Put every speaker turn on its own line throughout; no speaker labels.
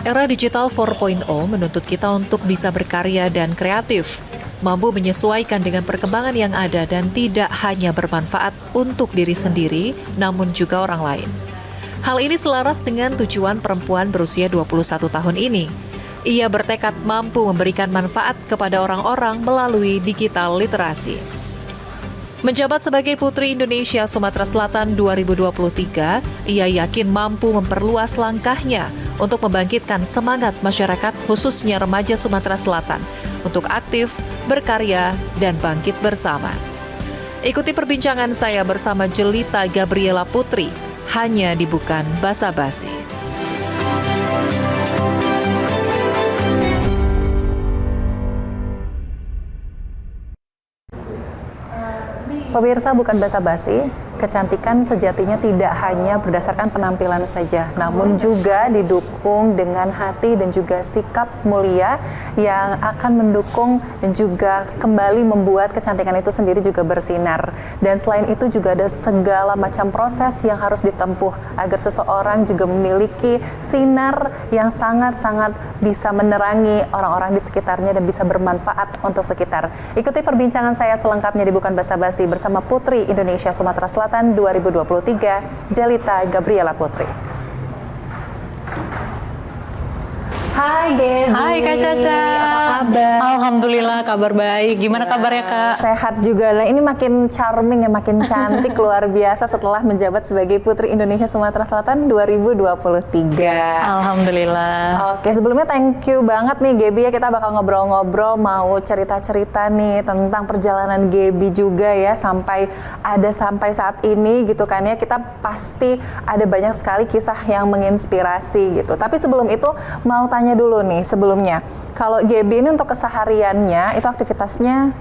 Era digital 4.0 menuntut kita untuk bisa berkarya dan kreatif, mampu menyesuaikan dengan perkembangan yang ada dan tidak hanya bermanfaat untuk diri sendiri, namun juga orang lain. Hal ini selaras dengan tujuan perempuan berusia 21 tahun ini. Ia bertekad mampu memberikan manfaat kepada orang-orang melalui digital literasi. Menjabat sebagai Putri Indonesia Sumatera Selatan 2023, ia yakin mampu memperluas langkahnya untuk membangkitkan semangat masyarakat khususnya remaja Sumatera Selatan untuk aktif, berkarya, dan bangkit bersama. Ikuti perbincangan saya bersama Jelita Gabriela Putri, hanya di Bukan Basa-Basi.
Pemirsa Bukan Basa-Basi, kecantikan sejatinya tidak hanya berdasarkan penampilan saja, namun juga didukung dengan hati dan juga sikap mulia yang akan mendukung dan juga kembali membuat kecantikan itu sendiri juga bersinar. Dan selain itu juga ada segala macam proses yang harus ditempuh agar seseorang juga memiliki sinar yang sangat-sangat bisa menerangi orang-orang di sekitarnya dan bisa bermanfaat untuk sekitar. Ikuti perbincangan saya selengkapnya di Bukan Basa-Basi bersama Putri Indonesia Sumatera Selatan 2023, Jelita Gabriela Putri. Hai Gaby.
Hai Kak Caca.
Apa kabar?
Alhamdulillah kabar baik. Gimana kabarnya Kak?
Sehat juga lah. Ini makin charming ya, makin cantik luar biasa setelah menjabat sebagai Putri Indonesia Sumatera Selatan 2023.
Alhamdulillah.
Oke, sebelumnya thank you banget nih Gaby ya, kita bakal ngobrol-ngobrol, mau cerita-cerita nih tentang perjalanan Gaby juga ya sampai saat ini gitu kan ya. Kita pasti ada banyak sekali kisah yang menginspirasi gitu. Tapi sebelum itu mau tanya dulu nih sebelumnya, kalau Gaby ini untuk kesehariannya itu aktivitasnya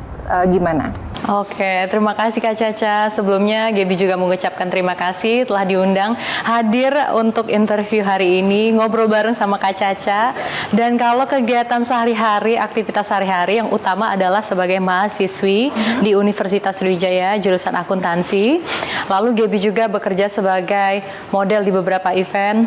gimana?
Oke, terima kasih Kak Caca. Sebelumnya Gaby juga mengucapkan terima kasih telah diundang hadir untuk interview hari ini, ngobrol bareng sama Kak Caca. Dan kalau kegiatan sehari-hari, aktivitas sehari-hari yang utama adalah sebagai mahasiswi di Universitas Sriwijaya jurusan akuntansi. Lalu Gaby juga bekerja sebagai model di beberapa event.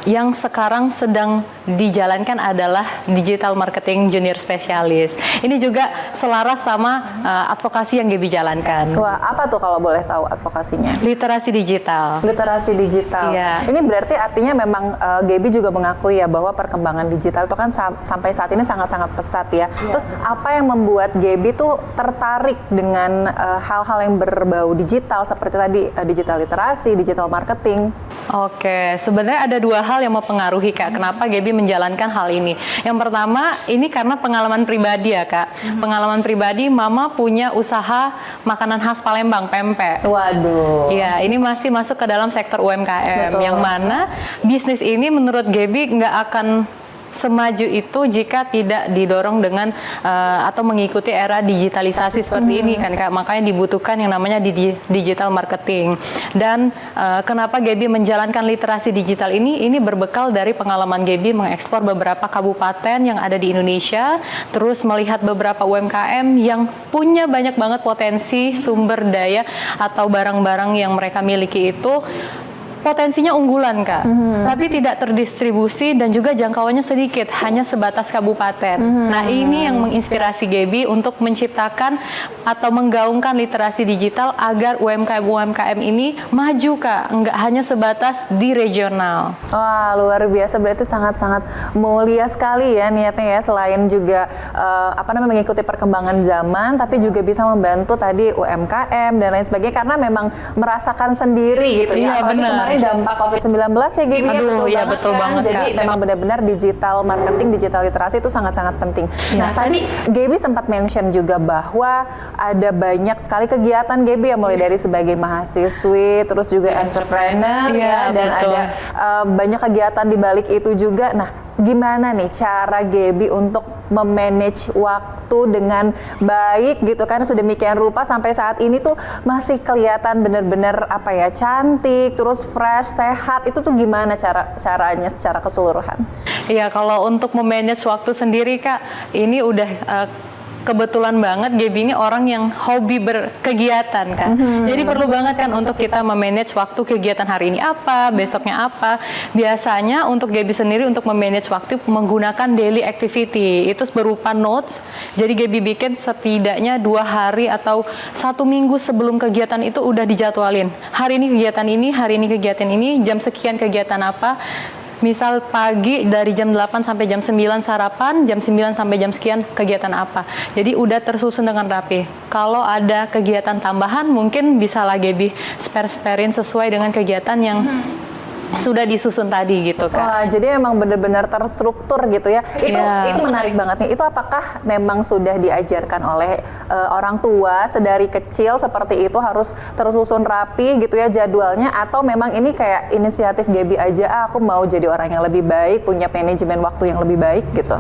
Yang sekarang sedang dijalankan adalah Digital Marketing Junior Specialist. Ini juga selaras sama advokasi yang Gaby jalankan.
Wah, apa tuh kalau boleh tahu advokasinya?
Literasi digital.
Literasi digital.
Iya.
Ini berarti artinya memang Gaby juga mengakui ya bahwa perkembangan digital itu kan sampai saat ini sangat-sangat pesat ya. Terus apa yang membuat Gaby tuh tertarik dengan hal-hal yang berbau digital seperti tadi digital literasi, digital marketing?
Oke, sebenarnya ada dua hal yang mempengaruhi Kak, kenapa Gaby menjalankan hal ini. Yang pertama, ini karena pengalaman pribadi ya Kak. Pengalaman pribadi, Mama punya usaha makanan khas Palembang, pempek.
Waduh.
Iya, ini masih masuk ke dalam sektor UMKM.
Betul.
Yang mana bisnis ini menurut Gaby nggak akan semaju itu jika tidak didorong dengan atau mengikuti era digitalisasi seperti ini kan Kak. Makanya dibutuhkan yang namanya digital marketing. Dan kenapa Gaby menjalankan literasi digital ini berbekal dari pengalaman Gaby mengekspor beberapa kabupaten yang ada di Indonesia, terus melihat beberapa UMKM yang punya banyak banget potensi sumber daya atau barang-barang yang mereka miliki itu potensinya unggulan Kak, tapi tidak terdistribusi dan juga jangkauannya sedikit, hanya sebatas kabupaten. Nah ini yang menginspirasi Gaby untuk menciptakan atau menggaungkan literasi digital agar UMKM ini maju Kak, nggak hanya sebatas di regional.
Wah, luar biasa, berarti sangat-sangat mulia sekali ya niatnya ya, selain juga mengikuti perkembangan zaman, tapi juga bisa membantu tadi UMKM dan lain sebagainya karena memang merasakan sendiri gitu ya.
Iya benar.
Dampak COVID-19 ya Gaby ya,
betul banget
Jadi
Kak.
memang benar-benar digital marketing, digital literasi itu sangat-sangat penting. Nah tadi Gaby sempat mention juga bahwa ada banyak sekali kegiatan Gaby ya, mulai dari sebagai mahasiswi, terus juga entrepreneur ya, dan
betul.
ada banyak kegiatan di balik itu juga. Nah gimana nih cara Gaby untuk memanage waktu dengan baik gitu kan, sedemikian rupa sampai saat ini tuh masih kelihatan benar-benar cantik, terus fresh, sehat, itu tuh gimana caranya secara keseluruhan?
Iya, kalau untuk memanage waktu sendiri Kak, ini udah kebetulan banget Gaby ini orang yang hobi berkegiatan kan. Jadi perlu banget kan untuk kita memanage waktu kegiatan hari ini apa, besoknya apa. Biasanya untuk Gaby sendiri untuk memanage waktu menggunakan daily activity. Itu berupa notes. Jadi Gaby bikin setidaknya 2 hari atau 1 minggu sebelum kegiatan itu udah dijadwalin. Hari ini kegiatan ini, hari ini kegiatan ini, jam sekian kegiatan apa. Misal pagi dari jam 8 sampai jam 9 sarapan, jam 9 sampai jam sekian kegiatan apa. Jadi udah tersusun dengan rapi. Kalau ada kegiatan tambahan mungkin bisa lah Gaby spare-sparein sesuai dengan kegiatan yang sudah disusun tadi gitu kan.
Wah, jadi emang benar-benar terstruktur gitu ya. Itu menarik banget nih. Itu apakah memang sudah diajarkan oleh orang tua sedari kecil seperti itu harus tersusun rapi gitu ya jadwalnya, atau memang ini kayak inisiatif Gaby aja, aku mau jadi orang yang lebih baik, punya manajemen waktu yang lebih baik gitu?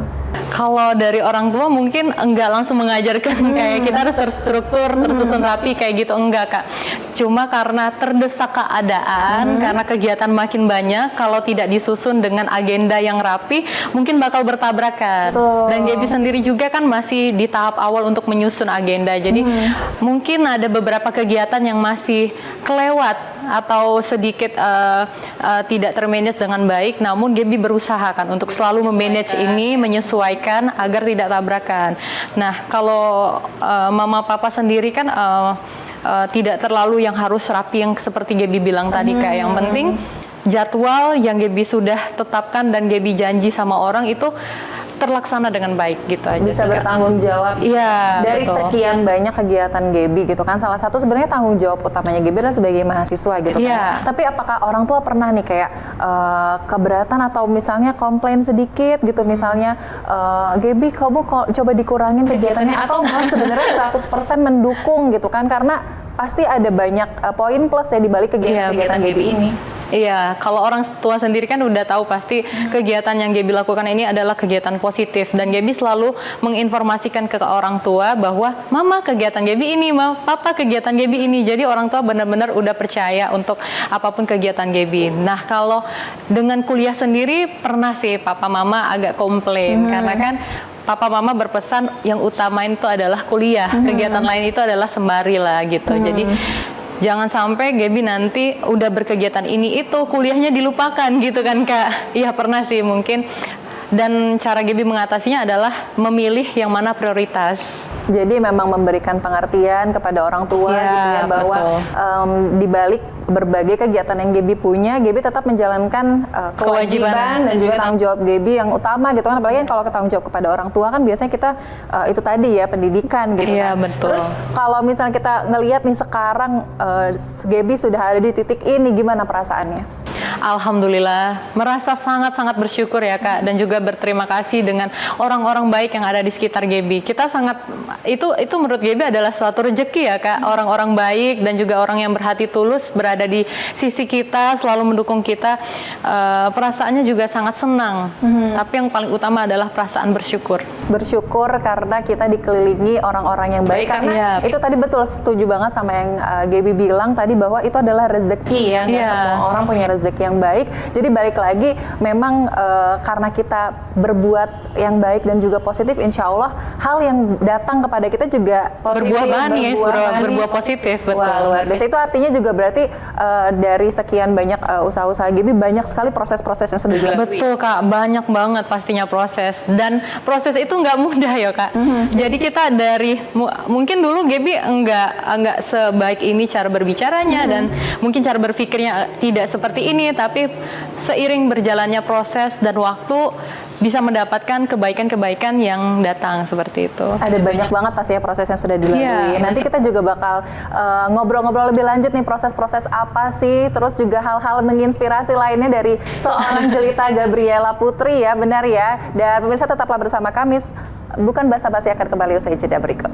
Kalau dari orang tua mungkin enggak langsung mengajarkan kayak kita harus terstruktur, tersusun rapi kayak gitu, enggak Kak. Cuma karena terdesak keadaan, karena kegiatan makin banyak, kalau tidak disusun dengan agenda yang rapi, mungkin bakal bertabrakan.
Betul.
Dan Gaby sendiri juga kan masih di tahap awal untuk menyusun agenda. Jadi mungkin ada beberapa kegiatan yang masih kelewat atau sedikit tidak termanage dengan baik, namun Gaby berusaha kan untuk selalu memanage ini, menyesuaikan agar tidak tabrakan. Nah, kalau mama papa sendiri kan tidak terlalu yang harus rapi yang seperti Gaby bilang tadi Kak. Yang penting jadwal yang Gaby sudah tetapkan dan Gaby janji sama orang itu terlaksana dengan baik gitu aja.
Bisa
sih, Kak.
bertanggung jawab.
Iya,
Dari
betul.
sekian banyak kegiatan Gaby gitu kan, salah satu sebenarnya tanggung jawab utamanya Gaby adalah sebagai mahasiswa gitu kan.
Iya.
Tapi apakah orang tua pernah nih kayak keberatan atau misalnya komplain sedikit gitu, misalnya Gaby kamu coba dikurangin kegiatannya, atau malah sebenarnya 100% mendukung gitu kan, karena pasti ada banyak poin plus ya di balik kegiatan Gaby ini.
Iya, kalau orang tua sendiri kan udah tahu pasti kegiatan yang Gaby lakukan ini adalah kegiatan positif, dan Gaby selalu menginformasikan ke orang tua bahwa mama kegiatan Gaby ini, papa kegiatan Gaby ini. Jadi orang tua benar-benar udah percaya untuk apapun kegiatan Gaby. Nah, kalau dengan kuliah sendiri pernah sih papa mama agak komplain karena kan papa mama berpesan yang utamain itu adalah kuliah, kegiatan lain itu adalah sembari lah gitu. Jadi jangan sampai Gaby nanti udah berkegiatan ini itu kuliahnya dilupakan gitu kan Kak. Iya pernah sih mungkin. Dan cara Gaby mengatasinya adalah memilih yang mana prioritas.
Jadi memang memberikan pengertian kepada orang tua
Ya,
gitu ya, bahwa di balik berbagai kegiatan yang Gaby punya, Gaby tetap menjalankan kewajiban dan juga tanggung jawab Gaby yang utama gitu kan. Apalagi kan kalau tanggung jawab kepada orang tua kan biasanya kita itu tadi ya, pendidikan gitu
Iya,
kan.
betul.
Terus kalau misalnya kita ngelihat nih sekarang Gaby sudah ada di titik ini, gimana perasaannya?
Alhamdulillah, merasa sangat-sangat bersyukur ya Kak, dan juga berterima kasih dengan orang-orang baik yang ada di sekitar Gaby. Kita sangat, itu menurut Gaby adalah suatu rezeki ya Kak, orang-orang baik dan juga orang yang berhati tulus berada di sisi kita, selalu mendukung kita. Perasaannya juga sangat senang, tapi yang paling utama adalah perasaan bersyukur.
Bersyukur karena kita dikelilingi orang-orang yang baik, karena itu tadi betul, setuju banget sama yang Gaby bilang tadi, bahwa itu adalah rezeki ya, nggak semua orang punya rezeki yang baik. Jadi balik lagi, memang karena kita berbuat yang baik dan juga positif, insya Allah hal yang datang kepada kita juga positif,
berbuah manis, berbuah positif, betul.
Wah, luar biasa. Itu artinya juga berarti dari sekian banyak usaha-usaha Gaby, banyak sekali proses-proses yang sudah dilalui.
Betul Kak, banyak banget pastinya proses, dan proses itu nggak mudah ya Kak. Jadi kita dari mungkin dulu Gaby enggak sebaik ini cara berbicaranya, dan mungkin cara berpikirnya tidak seperti ini, tapi seiring berjalannya proses dan waktu bisa mendapatkan kebaikan-kebaikan yang datang seperti itu.
Ada banyak banget pasti ya proses yang sudah dilalui. Nanti kita juga bakal ngobrol-ngobrol lebih lanjut nih, proses-proses apa sih, terus juga hal-hal menginspirasi lainnya dari seorang Jelita Gabriela Putri ya, benar ya. Dan pemirsa tetaplah bersama kami, bukan basa-basi akan kembali usai jeda berikut.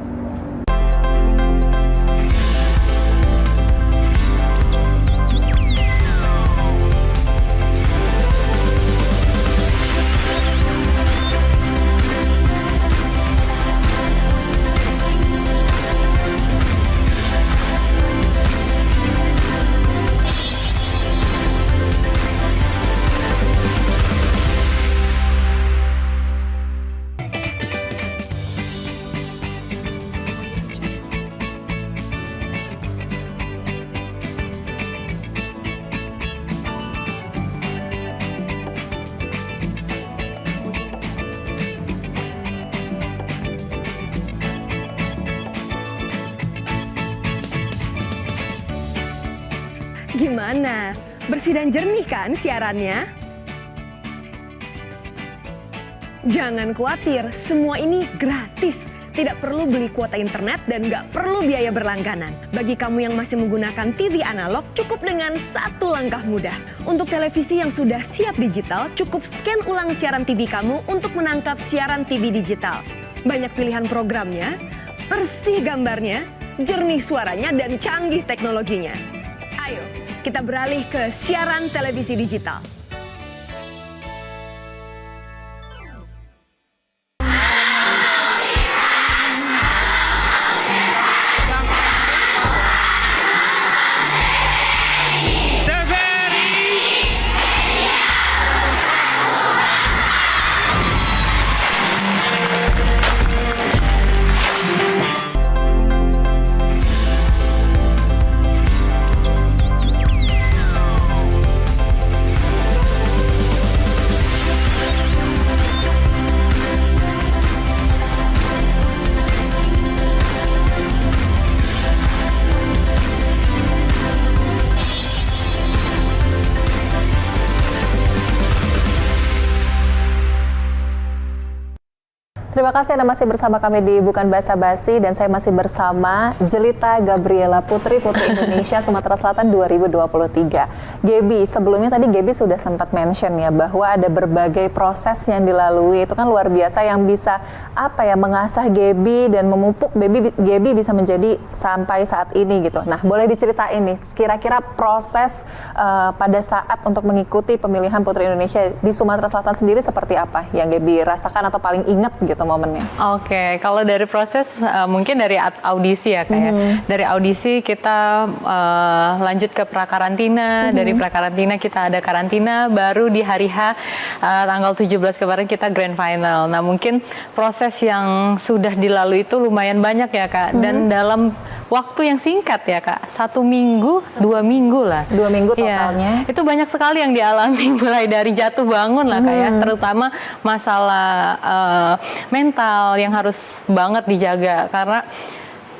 Gimana? Bersih dan jernih kan siarannya? Jangan khawatir, semua ini gratis. Tidak perlu beli kuota internet dan nggak perlu biaya berlangganan. Bagi kamu yang masih menggunakan TV analog, cukup dengan satu langkah mudah. Untuk televisi yang sudah siap digital, cukup scan ulang siaran TV kamu untuk menangkap siaran TV digital. Banyak pilihan programnya, bersih gambarnya, jernih suaranya, dan canggih teknologinya. Ayo, kita beralih ke siaran televisi digital.
Terima kasih Anda masih bersama kami di Bukan Basa Basi dan saya masih bersama Jelita Gabriela Putri Indonesia Sumatera Selatan 2023. Gaby, sebelumnya tadi Gaby sudah sempat mention ya bahwa ada berbagai proses yang dilalui, itu kan luar biasa yang bisa mengasah Gaby dan memupuk Gaby bisa menjadi sampai saat ini gitu. Nah, boleh diceritain nih kira-kira proses pada saat untuk mengikuti pemilihan Putri Indonesia di Sumatera Selatan sendiri seperti apa yang Gaby rasakan atau paling ingat gitu momennya?
Oke, kalau dari proses mungkin dari audisi ya kayak dari audisi kita lanjut ke prakarantina, dari prakarantina kita ada karantina, baru di hari H tanggal 17 kemarin kita grand final. Nah mungkin proses yang sudah dilalui itu lumayan banyak ya Kak, dan dalam waktu yang singkat ya Kak, 1 minggu, 2 minggu lah.
2 minggu totalnya?
Ya, itu banyak sekali yang dialami mulai dari jatuh bangun lah Kak ya, terutama masalah mental yang harus banget dijaga karena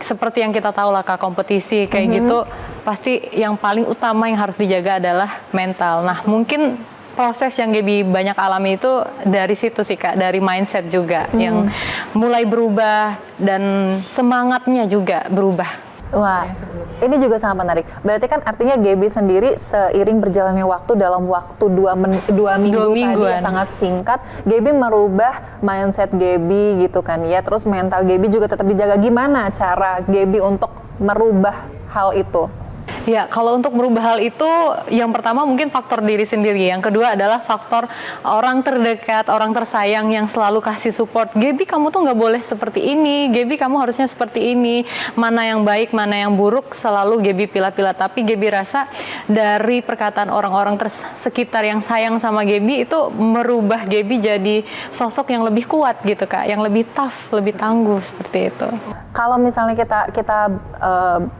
seperti yang kita tahu lah Kak, kompetisi kayak gitu pasti yang paling utama yang harus dijaga adalah mental. Nah mungkin proses yang Gaby banyak alami itu dari situ sih Kak, dari mindset juga yang mulai berubah dan semangatnya juga berubah.
Wah, ini juga sangat menarik. Berarti kan artinya Gaby sendiri seiring berjalannya waktu dalam waktu 2 minggu tadi yang sangat singkat, Gaby merubah mindset Gaby gitu kan ya. Terus mental Gaby juga tetap dijaga. Gimana cara Gaby untuk merubah hal itu?
Ya, kalau untuk merubah hal itu, yang pertama mungkin faktor diri sendiri. Yang kedua adalah faktor orang terdekat, orang tersayang yang selalu kasih support. Gaby, kamu tuh nggak boleh seperti ini. Gaby, kamu harusnya seperti ini. Mana yang baik, mana yang buruk, selalu Gaby pilah-pilah. Tapi Gaby rasa dari perkataan orang-orang sekitar yang sayang sama Gaby itu merubah Gaby jadi sosok yang lebih kuat gitu Kak, yang lebih tough, lebih tangguh seperti itu.
Kalau misalnya kita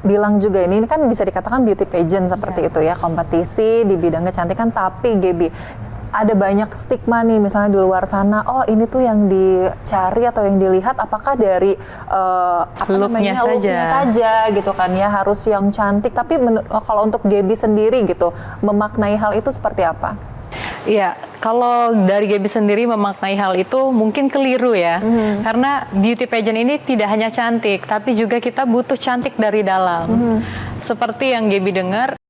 bilang juga ini kan bisa dikatakan beauty pageant seperti itu ya, kompetisi di bidang kecantikan, tapi Gaby ada banyak stigma nih misalnya di luar sana, oh ini tuh yang dicari atau yang dilihat apakah dari looknya saja gitu kan ya, harus yang cantik, tapi kalau untuk Gaby sendiri gitu memaknai hal itu seperti apa?
Iya, kalau dari Gaby sendiri memaknai hal itu mungkin keliru ya, karena beauty pageant ini tidak hanya cantik, tapi juga kita butuh cantik dari dalam. Seperti yang Gaby dengar,